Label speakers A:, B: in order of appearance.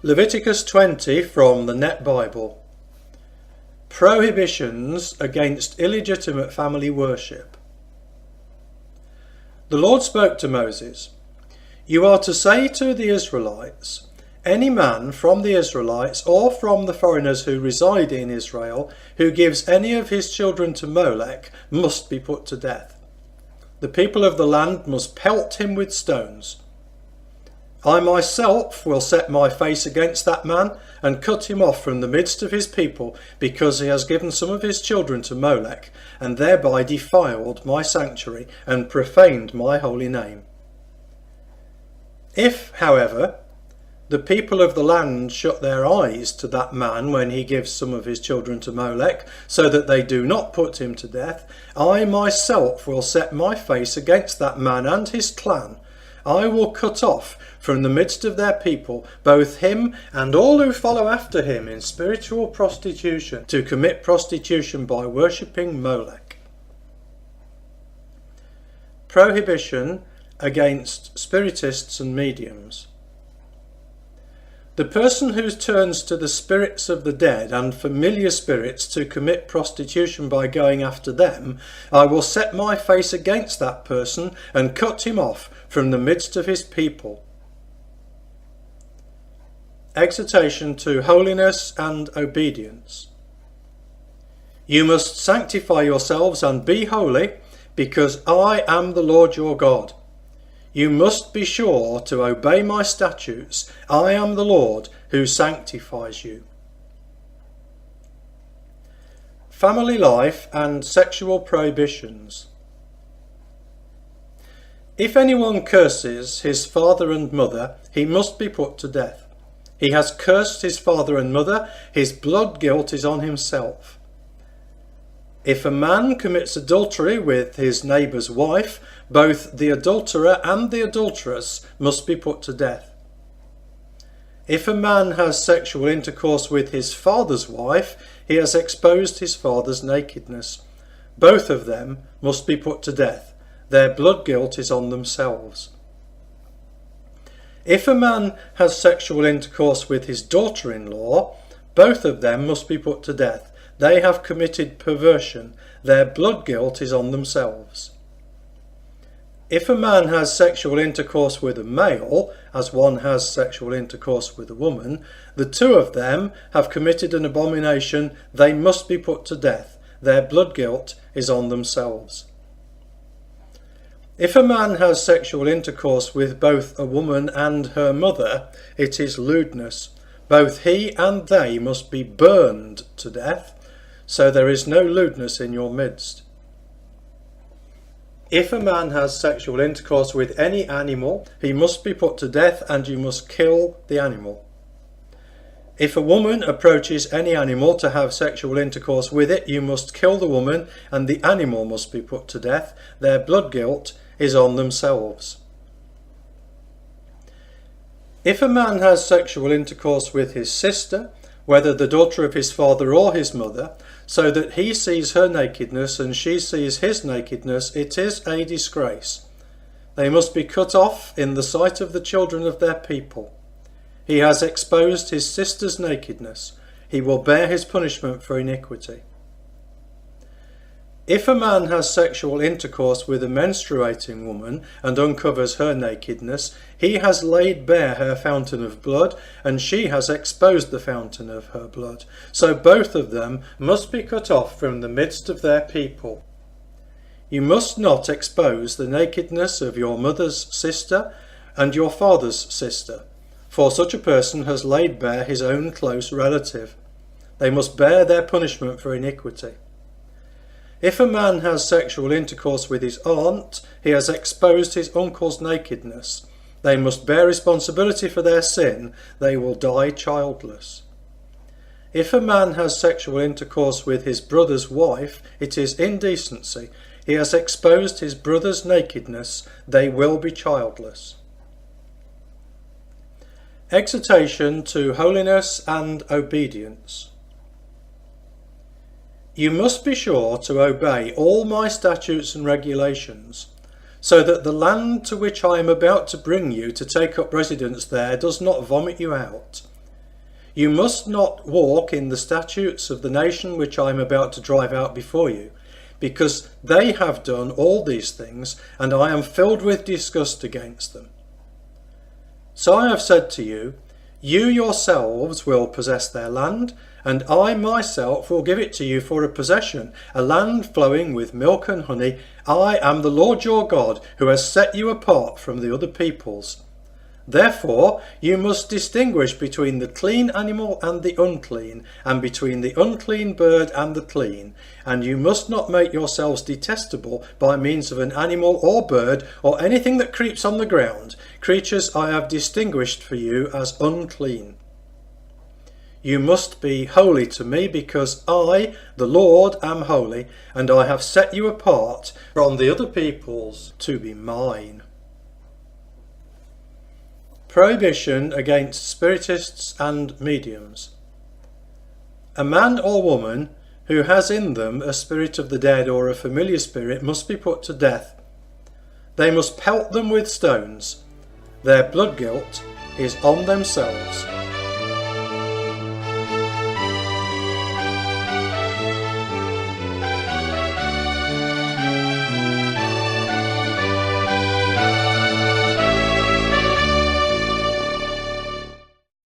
A: Leviticus 20 from the Net Bible. Prohibitions against illegitimate family worship. The Lord spoke to Moses, "You are to say to the Israelites, any man from the Israelites or from the foreigners who reside in Israel who gives any of his children to Molech must be put to death. The people of the land must pelt him with stones. I myself will set my face against that man and cut him off from the midst of his people, because he has given some of his children to Molech, and thereby defiled my sanctuary and profaned my holy name. If, however, the people of the land shut their eyes to that man when he gives some of his children to Molech, so that they do not put him to death, I myself will set my face against that man and his clan. I will cut off from the midst of their people both him and all who follow after him in spiritual prostitution, to commit prostitution by worshipping Molech." Prohibition against Spiritists and Mediums. The person who turns to the spirits of the dead and familiar spirits to commit prostitution by going after them, I will set my face against that person and cut him off from the midst of his people. Exhortation to Holiness and Obedience. You must sanctify yourselves and be holy, because I am the Lord your God. You must be sure to obey my statutes. I am the Lord who sanctifies you. Family life and sexual prohibitions. If anyone curses his father and mother, he must be put to death. He has cursed his father and mother, his blood guilt is on himself. If a man commits adultery with his neighbour's wife, both the adulterer and the adulteress must be put to death. If a man has sexual intercourse with his father's wife, he has exposed his father's nakedness. Both of them must be put to death. Their blood guilt is on themselves. If a man has sexual intercourse with his daughter-in-law, both of them must be put to death. They have committed perversion. Their blood guilt is on themselves. If a man has sexual intercourse with a male, as one has sexual intercourse with a woman, the two of them have committed an abomination. They must be put to death. Their blood guilt is on themselves. If a man has sexual intercourse with both a woman and her mother, it is lewdness. Both he and they must be burned to death, so there is no lewdness in your midst. If a man has sexual intercourse with any animal, he must be put to death, and you must kill the animal. If a woman approaches any animal to have sexual intercourse with it, you must kill the woman, and the animal must be put to death. Their blood guilt is on themselves. If a man has sexual intercourse with his sister, whether the daughter of his father or his mother, so that he sees her nakedness and she sees his nakedness, it is a disgrace. They must be cut off in the sight of the children of their people. He has exposed his sister's nakedness. He will bear his punishment for iniquity. If a man has sexual intercourse with a menstruating woman and uncovers her nakedness, he has laid bare her fountain of blood, and she has exposed the fountain of her blood. So both of them must be cut off from the midst of their people. You must not expose the nakedness of your mother's sister and your father's sister, for such a person has laid bare his own close relative. They must bear their punishment for iniquity. If a man has sexual intercourse with his aunt, he has exposed his uncle's nakedness. They must bear responsibility for their sin. They will die childless. If a man has sexual intercourse with his brother's wife, it is indecency. He has exposed his brother's nakedness. They will be childless. Exhortation to Holiness and Obedience. You must be sure to obey all my statutes and regulations, so that the land to which I am about to bring you to take up residence there does not vomit you out. You must not walk in the statutes of the nation which I am about to drive out before you, because they have done all these things, and I am filled with disgust against them. So I have said to you, you yourselves will possess their land, and I myself will give it to you for a possession, a land flowing with milk and honey. I am the Lord your God, who has set you apart from the other peoples. Therefore you must distinguish between the clean animal and the unclean, and between the unclean bird and the clean, and you must not make yourselves detestable by means of an animal or bird or anything that creeps on the ground, creatures I have distinguished for you as unclean. You must be holy to me, because I, the Lord, am holy, and I have set you apart from the other peoples to be mine. Prohibition against Spiritists and Mediums. A man or woman who has in them a spirit of the dead or a familiar spirit must be put to death. They must pelt them with stones. Their blood guilt is on themselves.